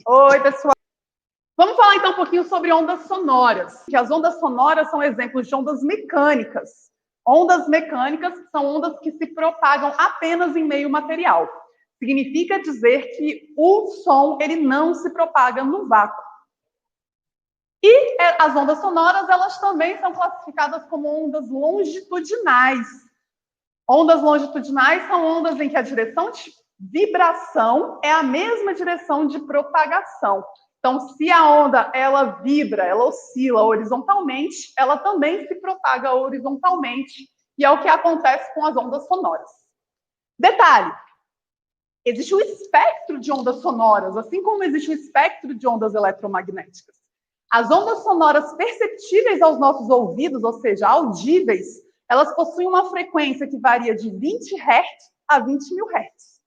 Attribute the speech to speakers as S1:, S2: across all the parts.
S1: Oi, pessoal. Vamos falar então um pouquinho sobre ondas sonoras. Que as ondas sonoras são exemplos de ondas mecânicas. Ondas mecânicas são ondas que se propagam apenas em meio material. Significa dizer que o som ele não se propaga no vácuo. E as ondas sonoras, elas também são classificadas como ondas longitudinais. Ondas longitudinais são ondas em que a direção de vibração é a mesma direção de propagação. Então, se a onda ela vibra, ela oscila horizontalmente, ela também se propaga horizontalmente. E é o que acontece com as ondas sonoras. Detalhe, existe um espectro de ondas sonoras, assim como existe um espectro de ondas eletromagnéticas. As ondas sonoras perceptíveis aos nossos ouvidos, ou seja, audíveis, elas possuem uma frequência que varia de 20 Hz a 20 mil Hz.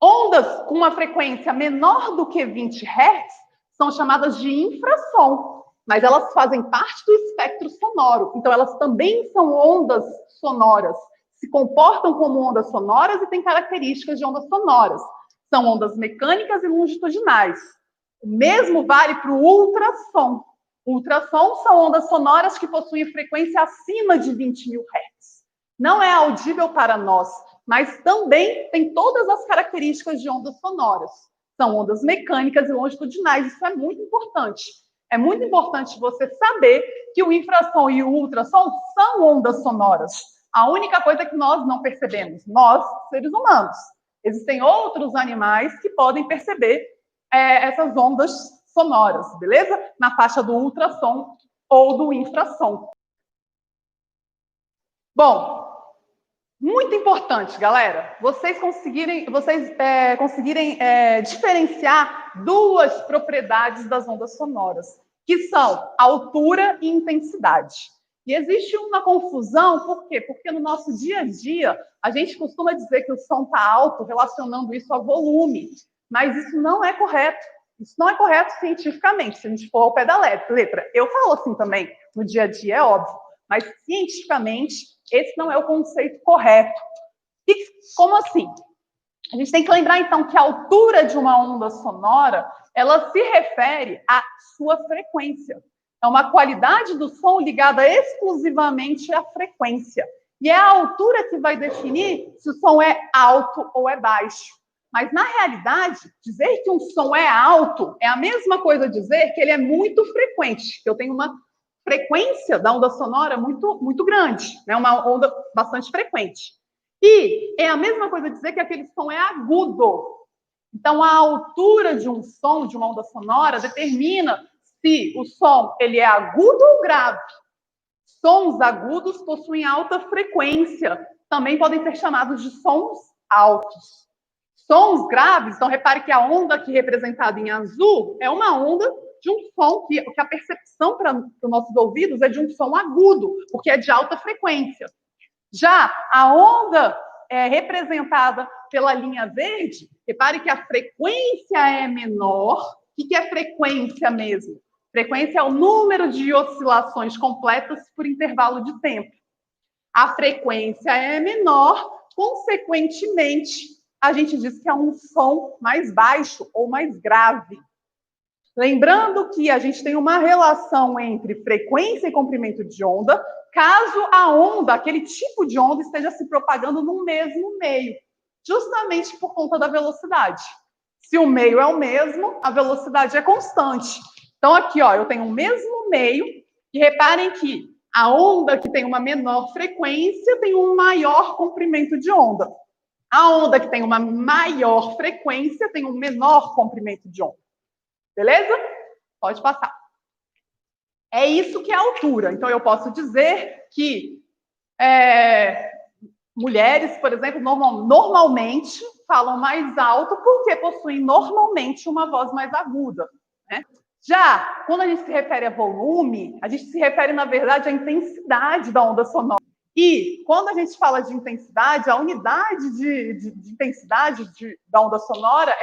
S1: Ondas com uma frequência menor do que 20 Hz são chamadas de infrassom, mas elas fazem parte do espectro sonoro. Então, elas também são ondas sonoras, se comportam como ondas sonoras e têm características de ondas sonoras. São ondas mecânicas e longitudinais. O mesmo vale para o ultrassom. Ultrassom são ondas sonoras que possuem frequência acima de 20 mil Hz. Não é audível para nós, mas também tem todas as características de ondas sonoras. São ondas mecânicas e longitudinais, isso é muito importante. É muito importante você saber que o infrassom e o ultrassom são ondas sonoras. A única coisa que nós não percebemos, nós, seres humanos. Existem outros animais que podem perceber essas ondas sonoras, beleza? Na faixa do ultrassom ou do infrassom. Bom, muito importante, galera, vocês conseguirem diferenciar duas propriedades das ondas sonoras, que são altura e intensidade. E existe uma confusão, por quê? Porque no nosso dia a dia, a gente costuma dizer que o som está alto, relacionando isso a volume, mas isso não é correto. Isso não é correto cientificamente, se a gente for ao pé da letra. Eu falo assim também, no dia a dia, é óbvio, mas cientificamente, esse não é o conceito correto. E como assim? A gente tem que lembrar, então, que a altura de uma onda sonora, ela se refere à sua frequência. É uma qualidade do som ligada exclusivamente à frequência. E é a altura que vai definir se o som é alto ou é baixo. Mas, na realidade, dizer que um som é alto é a mesma coisa dizer que ele é muito frequente. Eu tenho uma frequência da onda sonora muito grande, né? Uma onda bastante frequente. E é a mesma coisa dizer que aquele som é agudo. Então, a altura de um som, de uma onda sonora, determina se o som ele é agudo ou grave. Sons agudos possuem alta frequência, também podem ser chamados de sons altos. Sons graves, então repare que a onda aqui representada em azul é uma onda de um som que a percepção para os nossos ouvidos é de um som agudo, porque é de alta frequência. Já a onda representada pela linha verde, repare que a frequência é menor. O que é frequência mesmo? Frequência é o número de oscilações completas por intervalo de tempo. A frequência é menor, consequentemente, a gente diz que é um som mais baixo ou mais grave. Lembrando que a gente tem uma relação entre frequência e comprimento de onda, caso a onda, aquele tipo de onda, esteja se propagando no mesmo meio, justamente por conta da velocidade. Se o meio é o mesmo, a velocidade é constante. Então, aqui, ó, eu tenho o mesmo meio, e reparem que a onda que tem uma menor frequência tem um maior comprimento de onda. A onda que tem uma maior frequência tem um menor comprimento de onda. Beleza? Pode passar. É isso que é altura. Então, eu posso dizer que mulheres, por exemplo, normalmente falam mais alto porque possuem normalmente uma voz mais aguda, né? Já, quando a gente se refere a volume, a gente se refere, na verdade, à intensidade da onda sonora. E, quando a gente fala de intensidade, a unidade de intensidade da onda sonora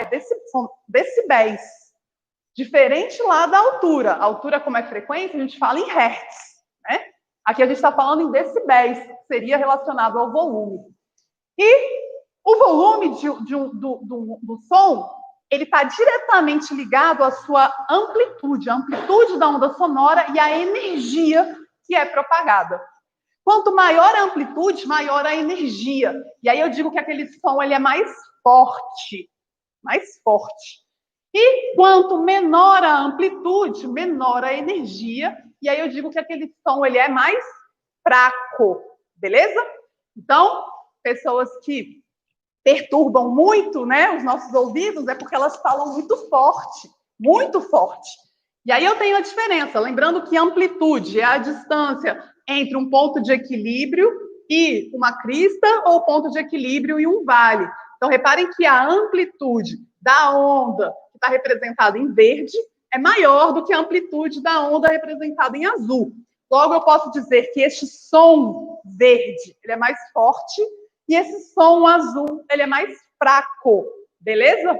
S1: são decibéis. Diferente lá da altura. A altura, como é frequência, a gente fala em hertz, né? Aqui a gente está falando em decibéis, que seria relacionado ao volume. E o volume do som ele está diretamente ligado à sua amplitude, a amplitude da onda sonora e a energia que é propagada. Quanto maior a amplitude, maior a energia. E aí eu digo que aquele som ele é mais forte. Mais forte. E quanto menor a amplitude, menor a energia. E aí eu digo que aquele som ele é mais fraco. Beleza? Então, pessoas que perturbam muito, né, os nossos ouvidos é porque elas falam muito forte. Muito forte. E aí eu tenho a diferença. Lembrando que amplitude é a distância entre um ponto de equilíbrio e uma crista ou ponto de equilíbrio e um vale. Então, reparem que a amplitude da onda que está representada em verde é maior do que a amplitude da onda representada em azul. Logo, eu posso dizer que este som verde ele é mais forte e esse som azul ele é mais fraco. Beleza?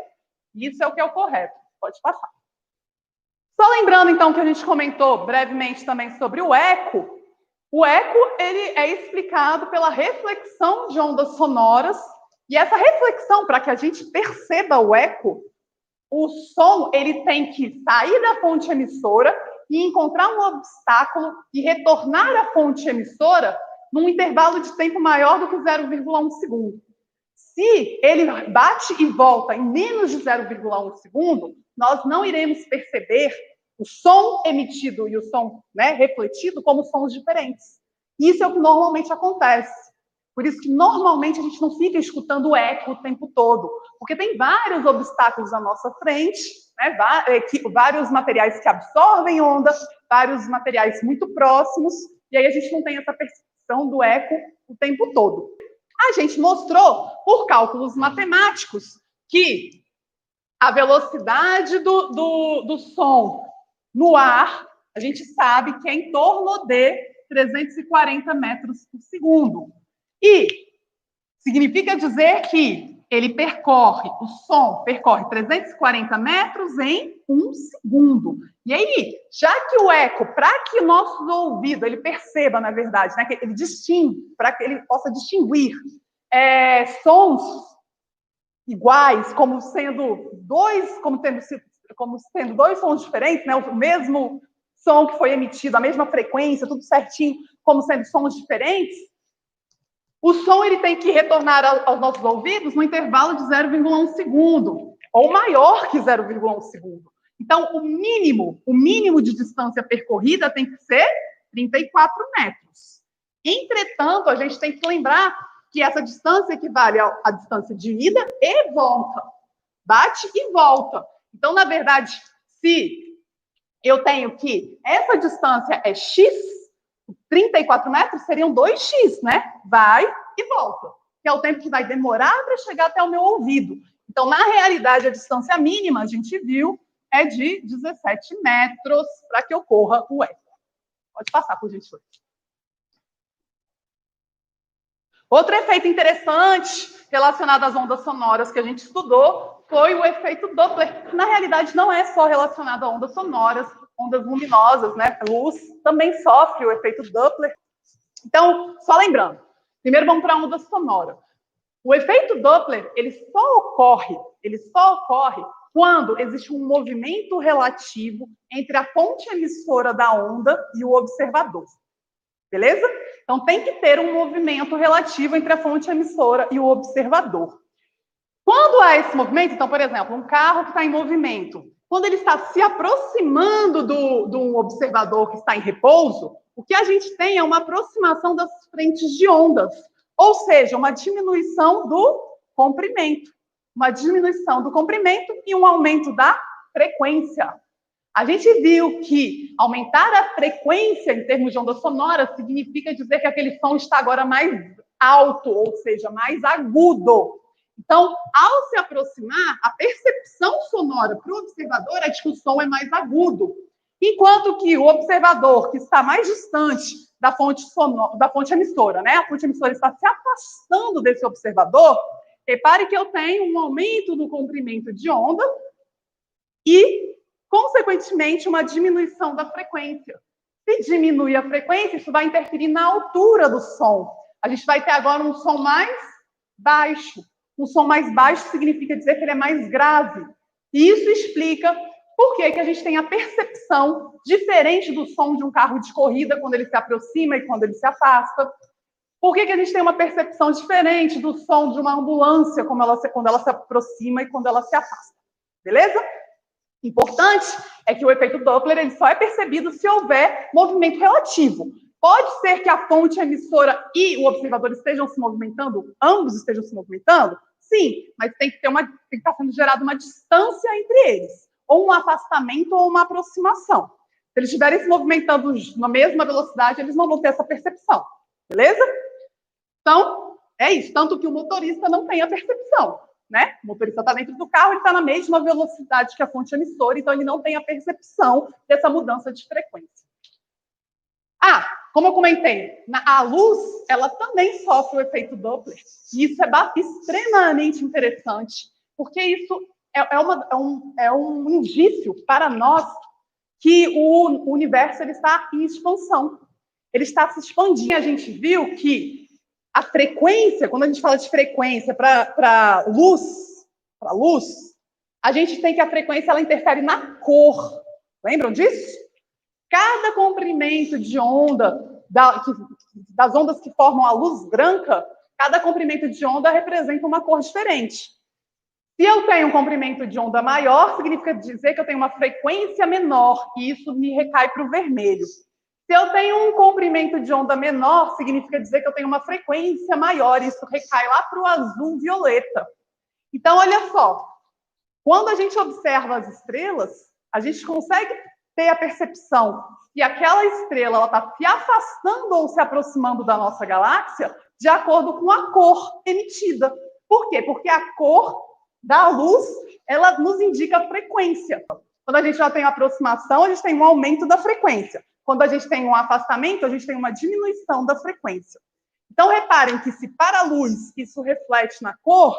S1: Isso é o que é o correto. Pode passar. Só lembrando, então, que a gente comentou brevemente também sobre o eco. O eco ele é explicado pela reflexão de ondas sonoras. E essa reflexão, para que a gente perceba o eco, o som ele tem que sair da fonte emissora e encontrar um obstáculo e retornar à fonte emissora num intervalo de tempo maior do que 0,1 segundo. Se ele bate e volta em menos de 0,1 segundo, nós não iremos perceber o som emitido e o som, né, refletido como sons diferentes. Isso é o que normalmente acontece. Por isso que normalmente a gente não fica escutando o eco o tempo todo, porque tem vários obstáculos à nossa frente, né, vários materiais que absorvem onda, vários materiais muito próximos, e aí a gente não tem essa percepção do eco o tempo todo. A gente mostrou, por cálculos matemáticos, que a velocidade do som no ar, a gente sabe que é em torno de 340 metros por segundo. E significa dizer que o som percorre 340 metros em 1 segundo. E aí, já que o eco, para que o nosso ouvido ele perceba, na verdade, né, que ele distingue, para que ele possa distinguir sons iguais, como sendo dois sons diferentes, né, o mesmo som que foi emitido, a mesma frequência, tudo certinho, como sendo sons diferentes, o som ele tem que retornar aos nossos ouvidos no intervalo de 0,1 segundo, ou maior que 0,1 segundo. Então, o mínimo de distância percorrida tem que ser 34 metros. Entretanto, a gente tem que lembrar que essa distância equivale à distância de ida e volta. Bate e volta. Então, na verdade, se eu tenho que essa distância é x, 34 metros seriam 2x, né? Vai e volta. Que é o tempo que vai demorar para chegar até o meu ouvido. Então, na realidade, a distância mínima, a gente viu, é de 17 metros para que ocorra o eco. Pode passar, por gentileza. Outro efeito interessante relacionado às ondas sonoras que a gente estudou foi o efeito Doppler, que na realidade não é só relacionado a ondas sonoras, ondas luminosas, né? A luz também sofre o efeito Doppler. Então, só lembrando, primeiro vamos para a onda sonora. O efeito Doppler, ele só ocorre quando existe um movimento relativo entre a fonte emissora da onda e o observador. Beleza? Então, tem que ter um movimento relativo entre a fonte emissora e o observador. Quando há esse movimento, então, por exemplo, um carro que está em movimento, quando ele está se aproximando do observador que está em repouso, o que a gente tem é uma aproximação das frentes de ondas, ou seja, uma diminuição do comprimento. Uma diminuição do comprimento e um aumento da frequência. A gente viu que aumentar a frequência em termos de onda sonora significa dizer que aquele som está agora mais alto, ou seja, mais agudo. Então, ao se aproximar, a percepção sonora para o observador é de que o som é mais agudo. Enquanto que o observador, que está mais distante da fonte emissora, né? A fonte emissora está se afastando desse observador, repare que eu tenho um aumento no comprimento de onda e, consequentemente, uma diminuição da frequência. Se diminui a frequência, isso vai interferir na altura do som. A gente vai ter agora um som mais baixo. Um som mais baixo significa dizer que ele é mais grave. E isso explica por que a gente tem a percepção diferente do som de um carro de corrida quando ele se aproxima e quando ele se afasta. Por que a gente tem uma percepção diferente do som de uma ambulância quando ela se aproxima e quando ela se afasta. Beleza? Importante é que o efeito Doppler ele só é percebido se houver movimento relativo. Pode ser que a fonte emissora e o observador estejam se movimentando, ambos estejam se movimentando? Sim, mas tem que estar sendo gerada uma distância entre eles, ou um afastamento ou uma aproximação. Se eles estiverem se movimentando na mesma velocidade, eles não vão ter essa percepção. Beleza? Então, é isso. Tanto que o motorista não tem a percepção, né? O motorista está dentro do carro, ele está na mesma velocidade que a fonte emissora, então ele não tem a percepção dessa mudança de frequência. Como eu comentei, a luz, ela também sofre o efeito Doppler. E isso é extremamente interessante, porque isso é um indício para nós que o universo ele está em expansão. Ele está se expandindo. A gente viu que a frequência, quando a gente fala de frequência para luz, a gente tem que a frequência ela interfere na cor. Lembram disso? Cada comprimento de onda, das ondas que formam a luz branca, cada comprimento de onda representa uma cor diferente. Se eu tenho um comprimento de onda maior, significa dizer que eu tenho uma frequência menor, e isso me recai para o vermelho. Se eu tenho um comprimento de onda menor, significa dizer que eu tenho uma frequência maior, e isso recai lá para o azul violeta. Então, olha só, quando a gente observa as estrelas, a gente consegue ter a percepção que aquela estrela está se afastando ou se aproximando da nossa galáxia de acordo com a cor emitida. Por quê? Porque a cor da luz, ela nos indica a frequência. Quando a gente já tem uma aproximação, a gente tem um aumento da frequência. Quando a gente tem um afastamento, a gente tem uma diminuição da frequência. Então, reparem que se para a luz isso reflete na cor,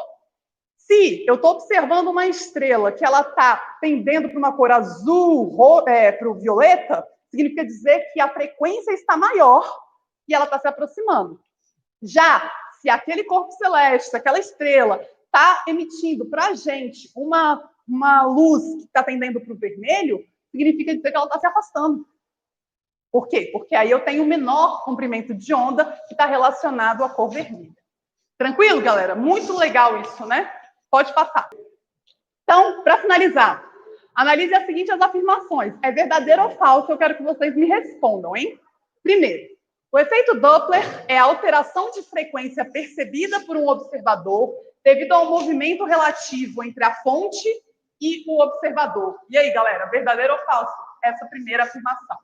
S1: se eu estou observando uma estrela que ela está tendendo para uma cor azul, para o violeta, significa dizer que a frequência está maior e ela está se aproximando. Já se aquele corpo celeste, aquela estrela, está emitindo para a gente uma luz que está tendendo para o vermelho, significa dizer que ela está se afastando. Por quê? Porque aí eu tenho um menor comprimento de onda que está relacionado à cor vermelha. Tranquilo, galera? Muito legal isso, né? Pode passar. Então, para finalizar, analise as seguintes afirmações. É verdadeiro ou falso? Eu quero que vocês me respondam, hein? Primeiro, o efeito Doppler é a alteração de frequência percebida por um observador devido ao movimento relativo entre a fonte e o observador. E aí, galera, verdadeiro ou falso? Essa primeira afirmação.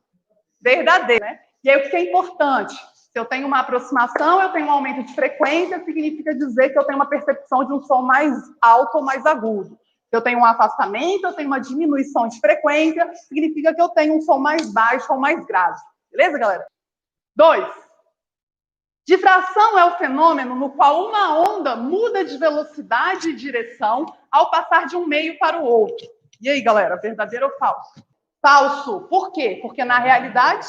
S1: Verdadeiro, né? E aí, o que é importante? Se eu tenho uma aproximação, eu tenho um aumento de frequência, significa dizer que eu tenho uma percepção de um som mais alto ou mais agudo. Se eu tenho um afastamento, eu tenho uma diminuição de frequência, significa que eu tenho um som mais baixo ou mais grave. Beleza, galera? 2. Difração é o fenômeno no qual uma onda muda de velocidade e direção ao passar de um meio para o outro. E aí, galera, verdadeiro ou falso? Falso. Por quê? Porque, na realidade,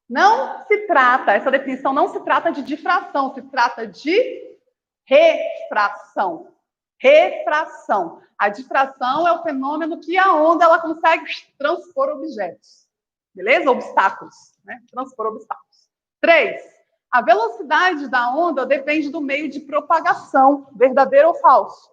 S1: não se trata, essa definição não se trata de difração, se trata de refração. Refração. A difração é o fenômeno que a onda ela consegue transpor objetos. Beleza? Obstáculos. Né? Transpor obstáculos. 3. A velocidade da onda depende do meio de propagação. Verdadeiro ou falso?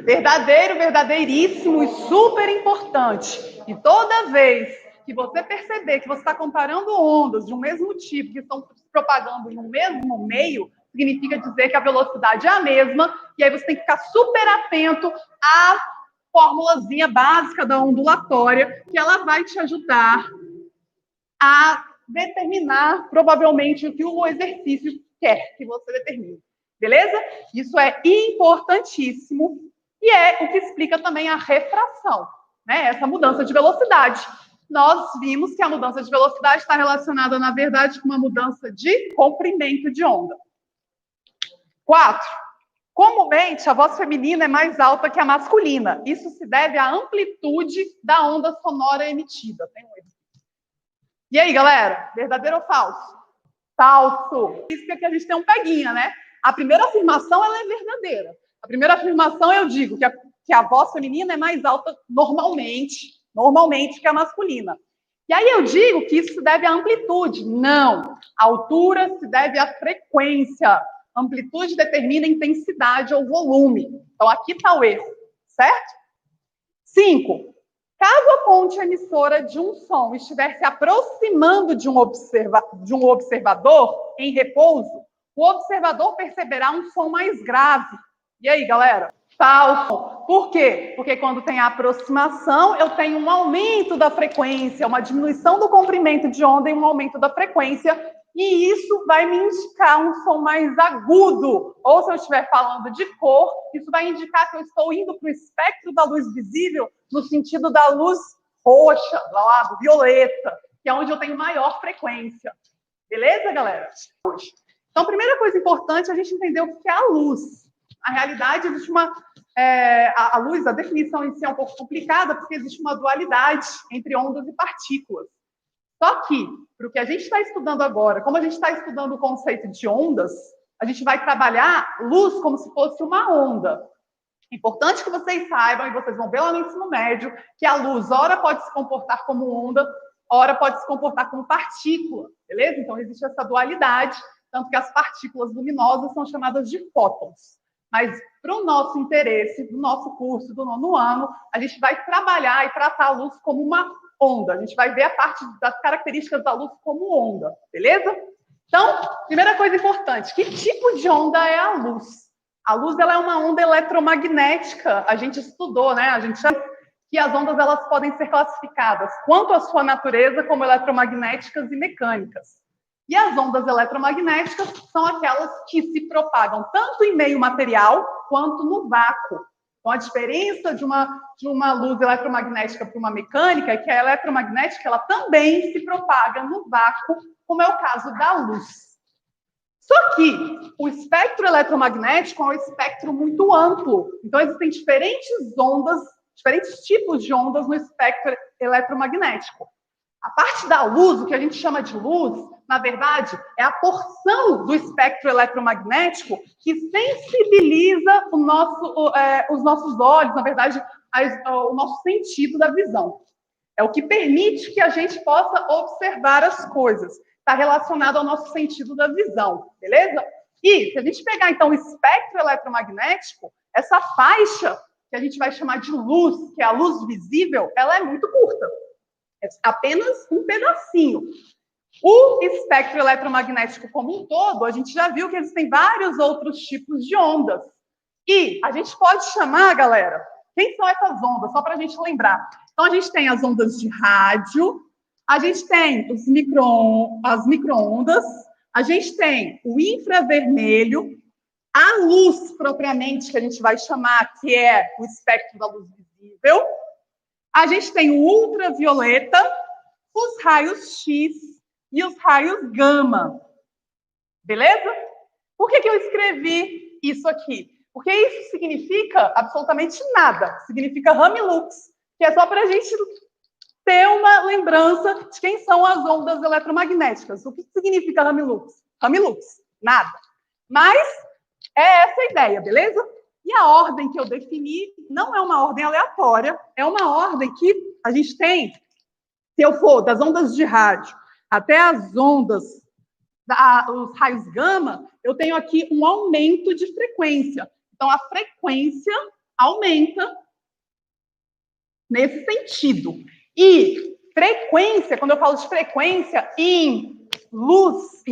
S1: Verdadeiro, verdadeiríssimo e super importante. E toda vez que você perceber que você está comparando ondas de um mesmo tipo, que estão se propagando no mesmo meio, significa dizer que a velocidade é a mesma, e aí você tem que ficar super atento à formulazinha básica da ondulatória, que ela vai te ajudar a determinar, provavelmente, o que o exercício quer que você determine. Beleza? Isso é importantíssimo e é o que explica também a refração, né? Essa mudança de velocidade. Nós vimos que a mudança de velocidade está relacionada, na verdade, com uma mudança de comprimento de onda. 4. Comumente, a voz feminina é mais alta que a masculina. Isso se deve à amplitude da onda sonora emitida. Tem um erro. E aí, galera? Verdadeiro ou falso? Falso. Isso que a gente tem um peguinha, né? A primeira afirmação, ela é verdadeira. A primeira afirmação, eu digo que que a voz feminina é mais alta normalmente que a masculina. E aí eu digo que isso se deve à amplitude. Não. A altura se deve à frequência. Amplitude determina intensidade ou volume. Então, aqui está o erro, certo? 5. Caso a fonte emissora de um som estiver se aproximando de um observador em repouso, o observador perceberá um som mais grave. E aí, galera? Falso. Por quê? Porque quando tem a aproximação, eu tenho um aumento da frequência, uma diminuição do comprimento de onda e um aumento da frequência, e isso vai me indicar um som mais agudo. Ou se eu estiver falando de cor, isso vai indicar que eu estou indo para o espectro da luz visível no sentido da luz roxa, lá do violeta, que é onde eu tenho maior frequência. Beleza, galera? Então, a primeira coisa importante é a gente entender o que é a luz. Na realidade, existe a luz, a definição em si é um pouco complicada, porque existe uma dualidade entre ondas e partículas. Só que, para o que a gente está estudando agora, como a gente está estudando o conceito de ondas, a gente vai trabalhar luz como se fosse uma onda. É importante que vocês saibam, e vocês vão ver lá no ensino médio, que a luz, ora pode se comportar como onda, ora pode se comportar como partícula, beleza? Então, existe essa dualidade, tanto que as partículas luminosas são chamadas de fótons. Mas, para o nosso interesse, do nosso curso do 9º ano, a gente vai trabalhar e tratar a luz como uma onda. A gente vai ver a parte das características da luz como onda, beleza? Então, primeira coisa importante, que tipo de onda é a luz? A luz ela é uma onda eletromagnética. A gente estudou, né? A gente sabe que as ondas elas podem ser classificadas quanto à sua natureza como eletromagnéticas e mecânicas. E as ondas eletromagnéticas são aquelas que se propagam tanto em meio material quanto no vácuo. Então, a diferença de uma luz eletromagnética para uma mecânica é que a eletromagnética ela também se propaga no vácuo, como é o caso da luz. Só que o espectro eletromagnético é um espectro muito amplo. Então, existem diferentes ondas, diferentes tipos de ondas no espectro eletromagnético. A parte da luz, o que a gente chama de luz, na verdade, é a porção do espectro eletromagnético que sensibiliza os nossos olhos, na verdade, o nosso sentido da visão. É o que permite que a gente possa observar as coisas. Está relacionado ao nosso sentido da visão, beleza? E se a gente pegar, então, o espectro eletromagnético, essa faixa, que a gente vai chamar de luz, que é a luz visível, ela é muito curta. É apenas um pedacinho. O espectro eletromagnético como um todo, a gente já viu que existem vários outros tipos de ondas. E a gente pode chamar, galera, quem são essas ondas? Só para a gente lembrar. Então, a gente tem as ondas de rádio, a gente tem as micro-ondas, a gente tem o infravermelho, a luz propriamente, que a gente vai chamar, que é o espectro da luz visível, a gente tem o ultravioleta, os raios X e os raios gama. Beleza? Por que eu escrevi isso aqui? Porque isso significa absolutamente nada. Significa Ramilux, que é só para a gente ter uma lembrança de quem são as ondas eletromagnéticas. O que significa Ramilux? Ramilux, nada. Mas é essa a ideia, beleza? E a ordem que eu defini não é uma ordem aleatória, é uma ordem que a gente tem, se eu for das ondas de rádio até as ondas, os raios gama, eu tenho aqui um aumento de frequência. Então, a frequência aumenta nesse sentido. E frequência, quando eu falo de frequência em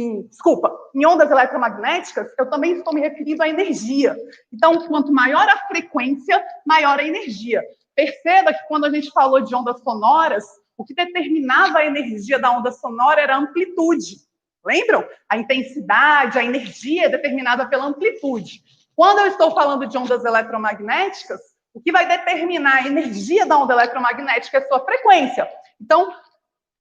S1: em ondas eletromagnéticas, eu também estou me referindo à energia. Então, quanto maior a frequência, maior a energia. Perceba que quando a gente falou de ondas sonoras, o que determinava a energia da onda sonora era a amplitude. Lembram? A intensidade, a energia é determinada pela amplitude. Quando eu estou falando de ondas eletromagnéticas, o que vai determinar a energia da onda eletromagnética é a sua frequência. Então,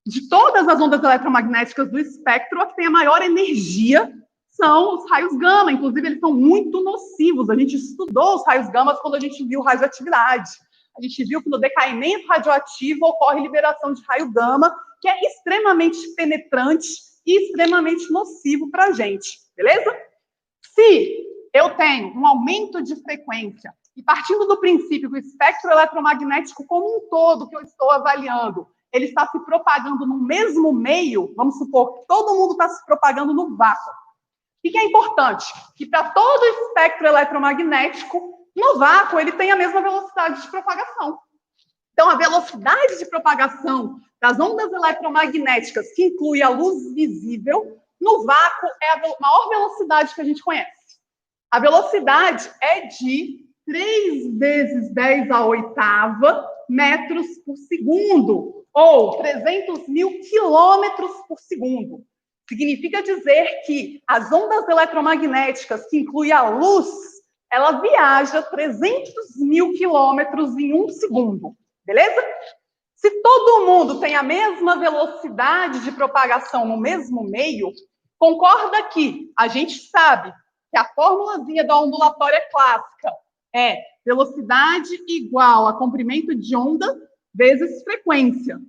S1: de todas as ondas eletromagnéticas do espectro, a que tem a maior energia são os raios gama. Inclusive, eles são muito nocivos. A gente estudou os raios gama quando a gente viu radioatividade. A gente viu que no decaimento radioativo ocorre liberação de raio gama, que é extremamente penetrante e extremamente nocivo para a gente. Beleza? Se eu tenho um aumento de frequência e partindo do princípio que o espectro eletromagnético como um todo que eu estou avaliando, ele está se propagando no mesmo meio, vamos supor que todo mundo está se propagando no vácuo. O que é importante? Que para todo espectro eletromagnético, no vácuo, ele tem a mesma velocidade de propagação. Então, a velocidade de propagação das ondas eletromagnéticas, que inclui a luz visível, no vácuo é a maior velocidade que a gente conhece. A velocidade é de 3 vezes 10 à oitava metros por segundo, ou 300 mil quilômetros por segundo. Significa dizer que as ondas eletromagnéticas, que inclui a luz, ela viaja 300 mil quilômetros em um segundo. Beleza? Se todo mundo tem a mesma velocidade de propagação no mesmo meio, concorda que a gente sabe que a formulazinha da ondulatória clássica é velocidade igual a comprimento de onda vezes frequência.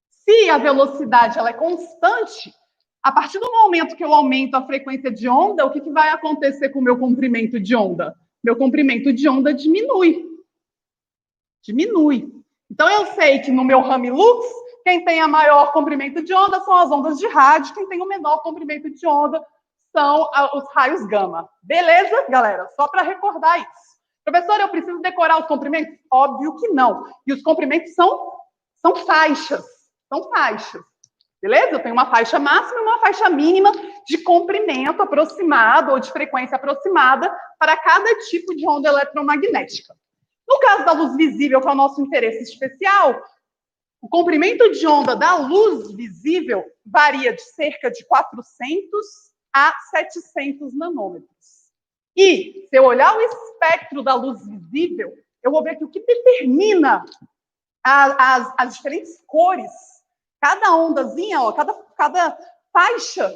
S1: Se a velocidade ela é constante, a partir do momento que eu aumento a frequência de onda, o que vai acontecer com o meu comprimento de onda? Meu comprimento de onda diminui. Diminui. Então, eu sei que no meu Rami-Lux, quem tem a maior comprimento de onda são as ondas de rádio, quem tem o menor comprimento de onda são os raios gama. Beleza, galera? Só para recordar isso. Professor, eu preciso decorar os comprimentos? Óbvio que não. E os comprimentos são faixas. São faixas. Beleza? Eu tenho uma faixa máxima e uma faixa mínima de comprimento aproximado ou de frequência aproximada para cada tipo de onda eletromagnética. No caso da luz visível, que é o nosso interesse especial, o comprimento de onda da luz visível varia de cerca de 400 a 700 nanômetros. E, se eu olhar o espectro da luz visível, eu vou ver que o que determina as diferentes cores, cada ondazinha, ó, cada faixa,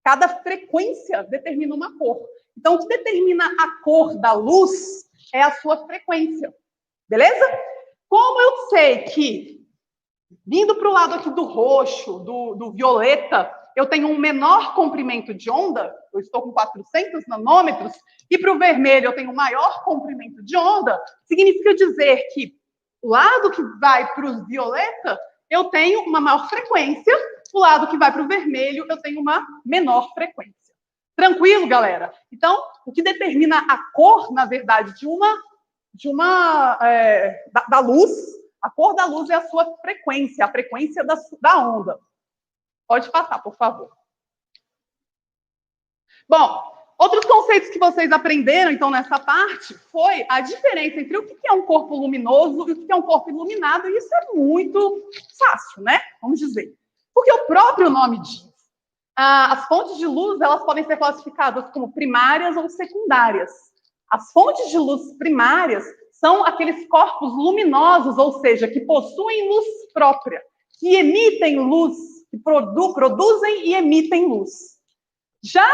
S1: cada frequência determina uma cor. Então, o que determina a cor da luz é a sua frequência. Beleza? Como eu sei que, vindo para o lado aqui do roxo, do violeta, eu tenho um menor comprimento de onda, eu estou com 400 nanômetros, e para o vermelho eu tenho um maior comprimento de onda, significa dizer que o lado que vai para o violeta, eu tenho uma maior frequência, o lado que vai para o vermelho, eu tenho uma menor frequência. Tranquilo, galera? Então, o que determina a cor, na verdade, da luz, a cor da luz é a sua frequência, a frequência da onda. Pode passar, por favor. Bom, outros conceitos que vocês aprenderam, então, nessa parte, foi a diferença entre o que é um corpo luminoso e o que é um corpo iluminado, e isso é muito fácil, né? Vamos dizer. Porque o próprio nome diz. As fontes de luz, elas podem ser classificadas como primárias ou secundárias. As fontes de luz primárias são aqueles corpos luminosos, ou seja, que possuem luz própria, que emitem luz, que produzem e emitem luz. Já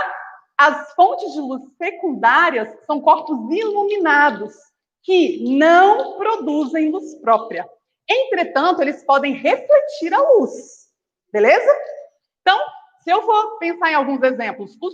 S1: as fontes de luz secundárias são corpos iluminados, que não produzem luz própria. Entretanto, eles podem refletir a luz. Beleza? Então, se eu for pensar em alguns exemplos, o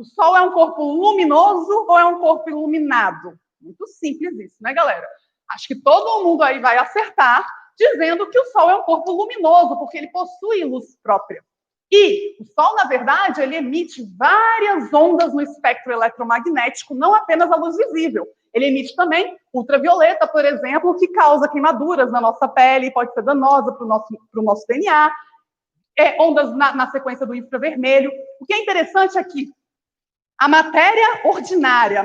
S1: Sol é um corpo luminoso ou é um corpo iluminado? Muito simples isso, né, galera? Acho que todo mundo aí vai acertar dizendo que o Sol é um corpo luminoso, porque ele possui luz própria. E o Sol, na verdade, ele emite várias ondas no espectro eletromagnético, não apenas a luz visível. Ele emite também ultravioleta, por exemplo, que causa queimaduras na nossa pele, pode ser danosa para o nosso DNA. Ondas na sequência do infravermelho. O que é interessante aqui, a matéria ordinária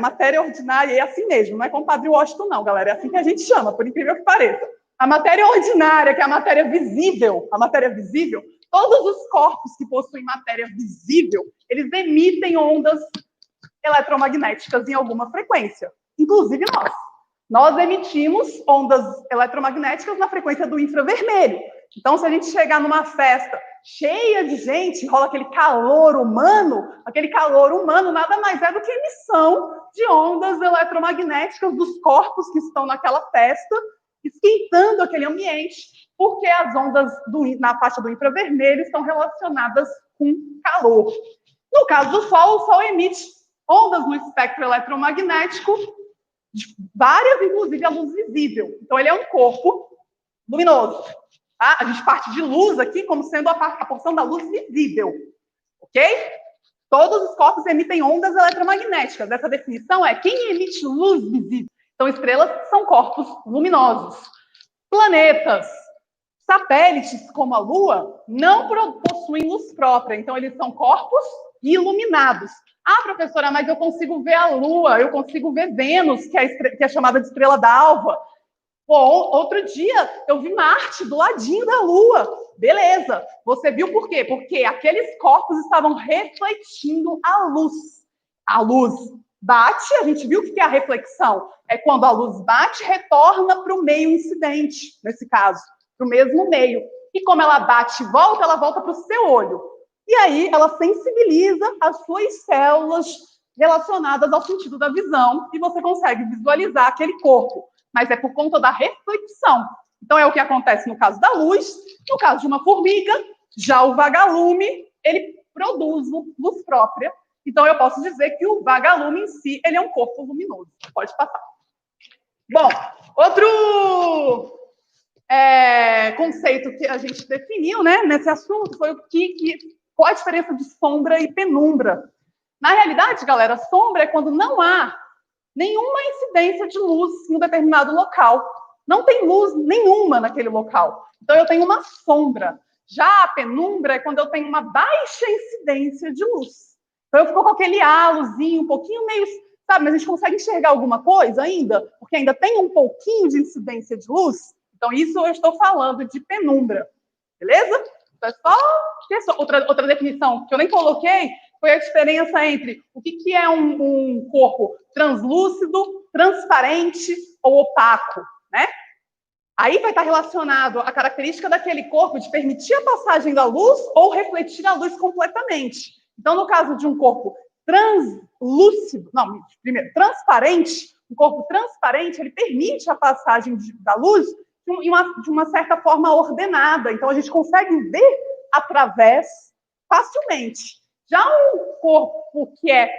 S1: é assim mesmo, não é com o Padre Washington, não, galera, é assim que a gente chama, por incrível que pareça. A matéria ordinária, que é a matéria visível, todos os corpos que possuem matéria visível, eles emitem ondas eletromagnéticas em alguma frequência, inclusive nós. Nós emitimos ondas eletromagnéticas na frequência do infravermelho. Então, se a gente chegar numa festa cheia de gente, rola aquele calor humano nada mais é do que emissão de ondas eletromagnéticas dos corpos que estão naquela festa, esquentando aquele ambiente, porque as ondas na faixa do infravermelho estão relacionadas com calor. No caso do Sol, o Sol emite ondas no espectro eletromagnético várias, inclusive a luz visível. Então, ele é um corpo luminoso. Tá? A gente parte de luz aqui como sendo a porção da luz visível. Ok? Todos os corpos emitem ondas eletromagnéticas. Essa definição é quem emite luz visível. Então, estrelas são corpos luminosos. Planetas, satélites como a Lua, não possuem luz própria. Então, eles são corpos iluminados. Ah, professora, mas eu consigo ver a Lua, eu consigo ver Vênus, que é chamada de estrela d'alva. Outro dia, eu vi Marte do ladinho da Lua. Beleza. Você viu por quê? Porque aqueles corpos estavam refletindo a luz. A luz bate, a gente viu o que é a reflexão? É quando a luz bate, retorna para o meio incidente, nesse caso, para o mesmo meio. E como ela bate e volta, ela volta para o seu olho. E aí, ela sensibiliza as suas células relacionadas ao sentido da visão e você consegue visualizar aquele corpo. Mas é por conta da reflexão. Então, é o que acontece no caso da luz. No caso de uma formiga, já o vagalume, ele produz luz própria. Então, eu posso dizer que o vagalume em si, ele é um corpo luminoso. Pode passar. Bom, outro conceito que a gente definiu, né, nesse assunto foi qual a diferença de sombra e penumbra. Na realidade, galera, sombra é quando não há nenhuma incidência de luz em um determinado local. Não tem luz nenhuma naquele local. Então, eu tenho uma sombra. Já a penumbra é quando eu tenho uma baixa incidência de luz. Então, eu fico com aquele halozinho, um pouquinho meio... Sabe, mas a gente consegue enxergar alguma coisa ainda? Porque ainda tem um pouquinho de incidência de luz. Então, isso eu estou falando de penumbra. Beleza? Então, é só... Outra definição que eu nem coloquei foi a diferença entre o que é um corpo translúcido, transparente ou opaco, né? Aí vai estar relacionado à característica daquele corpo de permitir a passagem da luz ou refletir a luz completamente. Então, no caso de um corpo transparente, um corpo transparente, ele permite a passagem da luz de uma certa forma ordenada. Então, a gente consegue ver através facilmente. Já um corpo que é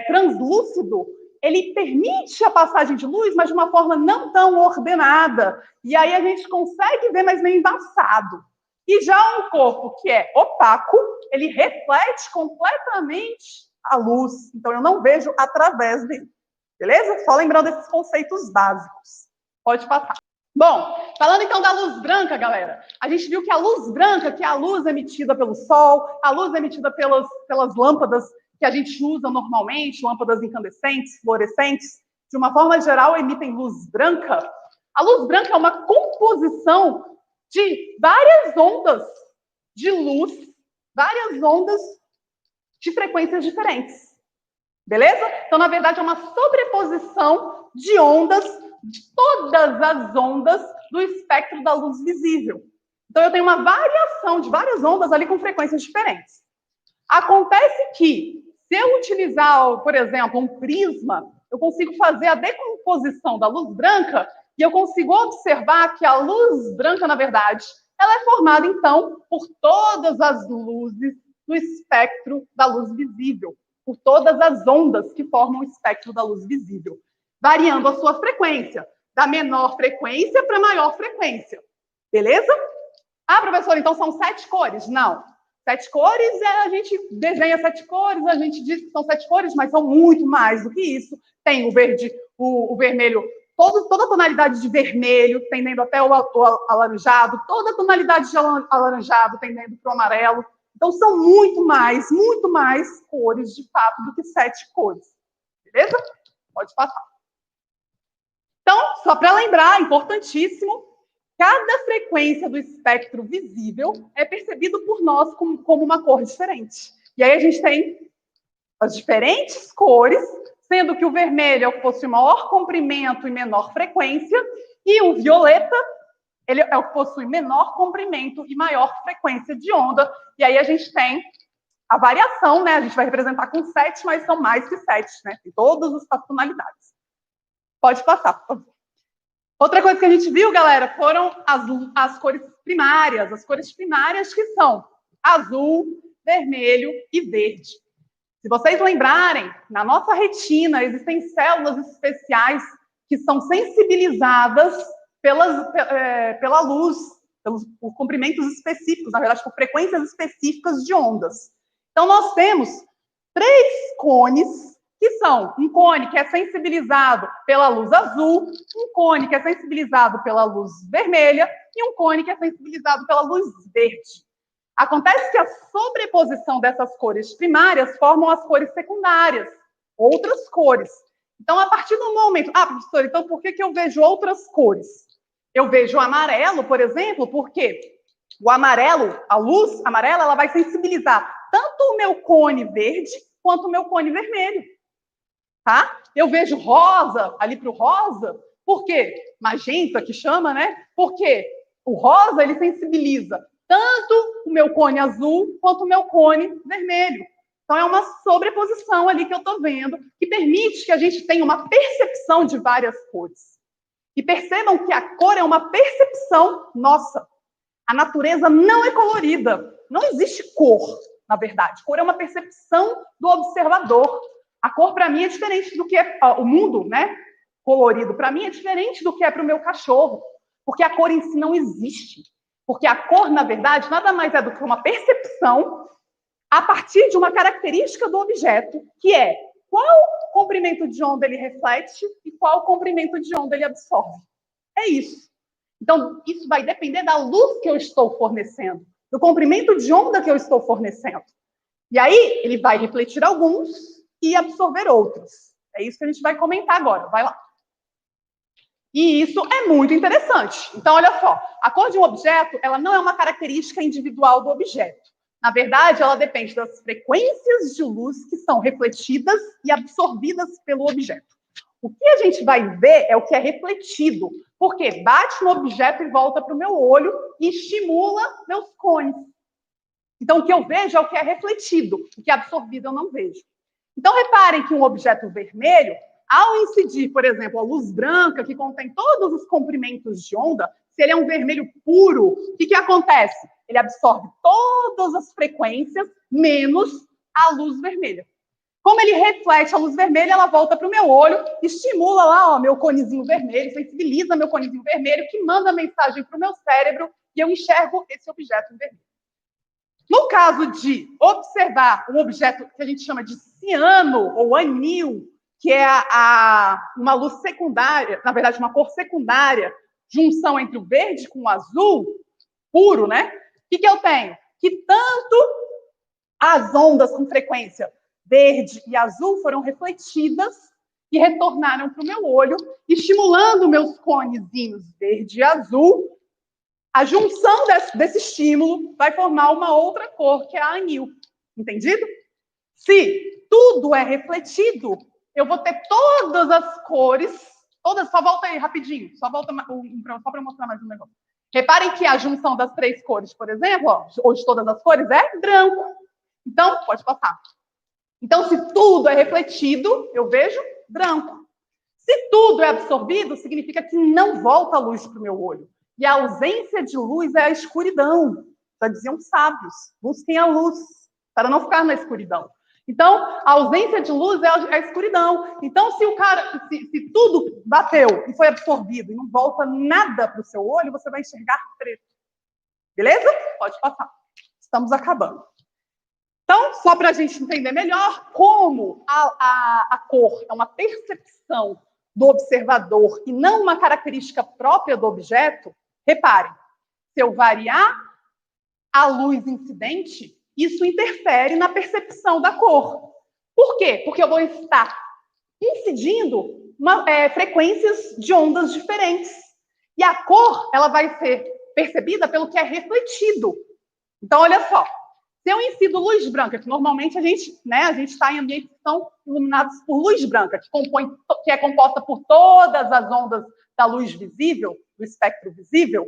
S1: translúcido, ele permite a passagem de luz, mas de uma forma não tão ordenada. E aí a gente consegue ver, mas meio embaçado. E já um corpo que é opaco, ele reflete completamente a luz. Então, eu não vejo através dele. Beleza? Só lembrando desses conceitos básicos. Pode passar. Bom, falando então da luz branca, galera, a gente viu que a luz branca, que é a luz emitida pelo sol, a luz emitida pelas lâmpadas que a gente usa normalmente, lâmpadas incandescentes, fluorescentes, de uma forma geral, emitem luz branca. A luz branca é uma composição de várias ondas de luz, várias ondas de frequências diferentes. Beleza? Então, na verdade, é uma sobreposição de ondas, de todas as ondas do espectro da luz visível. Então, eu tenho uma variação de várias ondas ali com frequências diferentes. Acontece que, se eu utilizar, por exemplo, um prisma, eu consigo fazer a decomposição da luz branca e eu consigo observar que a luz branca, na verdade, ela é formada, então, por todas as luzes do espectro da luz visível, por todas as ondas que formam o espectro da luz visível, variando a sua frequência, da menor frequência para a maior frequência. Beleza? Ah, professor, então são 7 cores? Não. 7 cores, a gente desenha 7 cores, a gente diz que são 7 cores, mas são muito mais do que isso. Tem o verde, o vermelho, toda a tonalidade de vermelho, tendendo até o alaranjado, toda a tonalidade de alaranjado, tendendo para o amarelo. Então, são muito mais cores, de fato, do que 7 cores. Beleza? Pode passar. Então, só para lembrar, importantíssimo, cada frequência do espectro visível é percebido por nós como uma cor diferente. E aí a gente tem as diferentes cores, sendo que o vermelho é o que possui maior comprimento e menor frequência, e o violeta ele é o que possui menor comprimento e maior frequência de onda. E aí a gente tem a variação, né? A gente vai representar com 7, mas são mais que 7, né? Em todas as tonalidades. Pode passar, por favor. Outra coisa que a gente viu, galera, foram as cores primárias. As cores primárias que são azul, vermelho e verde. Se vocês lembrarem, na nossa retina existem células especiais que são sensibilizadas pela luz, por comprimentos específicos, na verdade, por frequências específicas de ondas. Então, nós temos 3 cones, que são um cone que é sensibilizado pela luz azul, um cone que é sensibilizado pela luz vermelha e um cone que é sensibilizado pela luz verde. Acontece que a sobreposição dessas cores primárias formam as cores secundárias, outras cores. Então, a partir do momento... Ah, professor, então por que eu vejo outras cores? Eu vejo o amarelo, por exemplo, porque o amarelo, a luz amarela, ela vai sensibilizar tanto o meu cone verde quanto o meu cone vermelho. Tá? Eu vejo rosa, ali para o rosa, por quê? Magenta, que chama, né? Porque o rosa, ele sensibiliza tanto o meu cone azul quanto o meu cone vermelho. Então, é uma sobreposição ali que eu estou vendo, que permite que a gente tenha uma percepção de várias cores. E percebam que a cor é uma percepção nossa. A natureza não é colorida. Não existe cor, na verdade. Cor é uma percepção do observador. A cor, para mim, é diferente do que é o mundo, né? Colorido, para mim, é diferente do que é para o meu cachorro. Porque a cor em si não existe. Porque a cor, na verdade, nada mais é do que uma percepção a partir de uma característica do objeto, que é qual comprimento de onda ele reflete e qual comprimento de onda ele absorve. É isso. Então, isso vai depender da luz que eu estou fornecendo, do comprimento de onda que eu estou fornecendo. E aí, ele vai refletir alguns e absorver outros. É isso que a gente vai comentar agora. Vai lá. E isso é muito interessante. Então, olha só. A cor de um objeto, ela não é uma característica individual do objeto. Na verdade, ela depende das frequências de luz que são refletidas e absorvidas pelo objeto. O que a gente vai ver é o que é refletido, porque bate no objeto e volta para o meu olho e estimula meus cones. Então, o que eu vejo é o que é refletido, o que é absorvido eu não vejo. Então, reparem que um objeto vermelho, ao incidir, por exemplo, a luz branca, que contém todos os comprimentos de onda, se ele é um vermelho puro, o que acontece? Ele absorve todas as frequências, menos a luz vermelha. Como ele reflete a luz vermelha, ela volta para o meu olho, estimula lá, ó, meu conezinho vermelho, sensibiliza meu conezinho vermelho, que manda mensagem para o meu cérebro e eu enxergo esse objeto vermelho. No caso de observar um objeto que a gente chama de ciano ou anil, que é uma luz secundária, na verdade, uma cor secundária, junção entre o verde com o azul, puro, né? O que eu tenho? Que tanto as ondas com frequência verde e azul foram refletidas e retornaram para o meu olho, estimulando meus conezinhos verde e azul. A junção desse estímulo vai formar uma outra cor, que é a anil. Entendido? Se tudo é refletido, eu vou ter todas as cores, todas, só volta aí rapidinho, só para mostrar mais um negócio. Reparem que a junção das 3 cores, por exemplo, ó, ou de todas as cores, é branco. Então, pode passar. Então, se tudo é refletido, eu vejo branco. Se tudo é absorvido, significa que não volta a luz para o meu olho. E a ausência de luz é a escuridão. Já diziam os sábios, busquem a luz, para não ficar na escuridão. Então, a ausência de luz é a escuridão. Então, se tudo bateu e foi absorvido e não volta nada para o seu olho, você vai enxergar preto. Beleza? Pode passar. Estamos acabando. Então, só para a gente entender melhor como a cor é uma percepção do observador e não uma característica própria do objeto, reparem, se eu variar a luz incidente, isso interfere na percepção da cor. Por quê? Porque eu vou estar incidindo frequências de ondas diferentes. E a cor, ela vai ser percebida pelo que é refletido. Então, olha só. Se eu incido luz branca, que normalmente a gente está em ambientes que são iluminados por luz branca, que é composta por todas as ondas da luz visível, do espectro visível.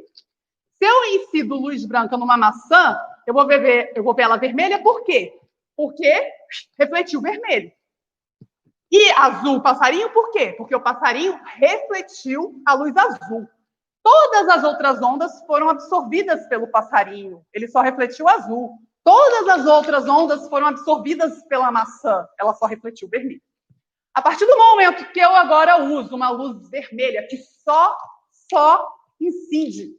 S1: Se eu incido luz branca numa maçã, eu vou ver ela vermelha, por quê? Porque refletiu vermelho. E azul, passarinho, por quê? Porque o passarinho refletiu a luz azul. Todas as outras ondas foram absorvidas pelo passarinho, ele só refletiu azul. Todas as outras ondas foram absorvidas pela maçã, ela só refletiu vermelho. A partir do momento que eu agora uso uma luz vermelha que só incide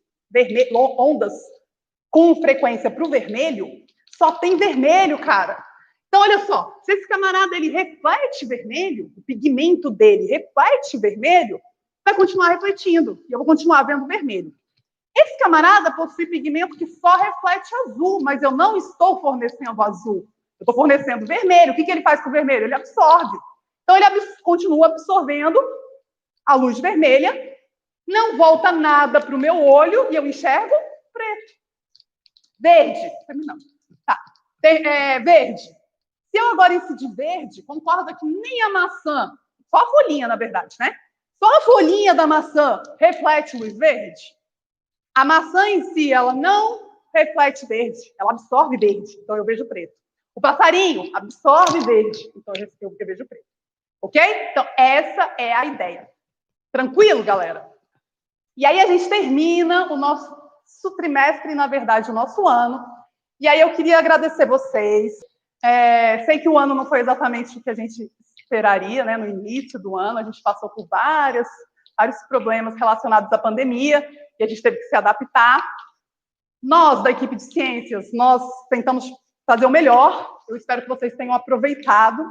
S1: ondas com frequência para o vermelho, só tem vermelho, cara. Então, olha só, se esse camarada ele reflete vermelho, o pigmento dele reflete vermelho, vai continuar refletindo, e eu vou continuar vendo vermelho. Esse camarada possui pigmento que só reflete azul, mas eu não estou fornecendo azul. Eu estou fornecendo vermelho. O que ele faz com o vermelho? Ele absorve. Então, ele continua absorvendo a luz vermelha, não volta nada para o meu olho e eu enxergo preto. Verde. Terminando. Tá. Verde. Se eu agora incidir verde, concorda que nem a maçã, só a folhinha, na verdade, né? Só a folhinha da maçã reflete luz verde? A maçã em si, ela não reflete verde, ela absorve verde, então eu vejo preto. O passarinho absorve verde, então eu vejo preto. Ok? Então, essa é a ideia. Tranquilo, galera? E aí a gente termina o nosso trimestre, na verdade, o nosso ano. E aí eu queria agradecer vocês. Sei que o ano não foi exatamente o que a gente esperaria, né? No início do ano, a gente passou por vários problemas relacionados à pandemia e a gente teve que se adaptar. Nós, da equipe de ciências, nós tentamos fazer o melhor. Eu espero que vocês tenham aproveitado,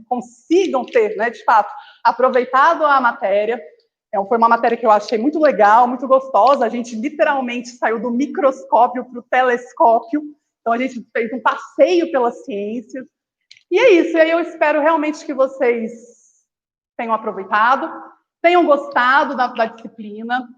S1: consigam ter, né, de fato, aproveitado a matéria. Foi uma matéria que eu achei muito legal, muito gostosa. A gente literalmente saiu do microscópio para o telescópio. Então, a gente fez um passeio pelas ciências. E é isso. E aí eu espero realmente que vocês tenham aproveitado, tenham gostado da disciplina.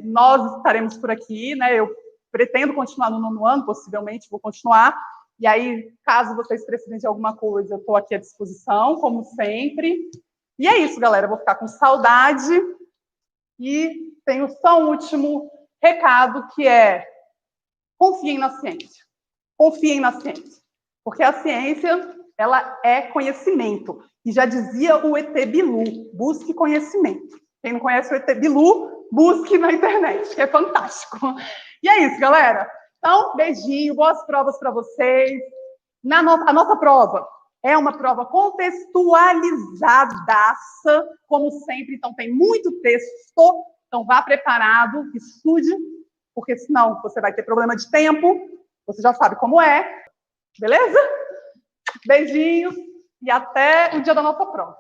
S1: Nós estaremos por aqui, né? Eu pretendo continuar no nono ano, possivelmente vou continuar. E aí, caso vocês precisem de alguma coisa, eu estou aqui à disposição, como sempre. E é isso, galera. Eu vou ficar com saudade. E tenho só um último recado, que é: confiem na ciência. Confiem na ciência. Porque a ciência, ela é conhecimento. E já dizia o ET Bilu, busque conhecimento. Quem não conhece o ET Bilu, busque na internet, que é fantástico. E é isso, galera. Então, beijinho, boas provas para vocês. A nossa prova é uma prova contextualizadaça, como sempre. Então, tem muito texto. Então, vá preparado, estude, porque senão você vai ter problema de tempo. Você já sabe como é. Beleza? Beijinhos e até o dia da nossa prova.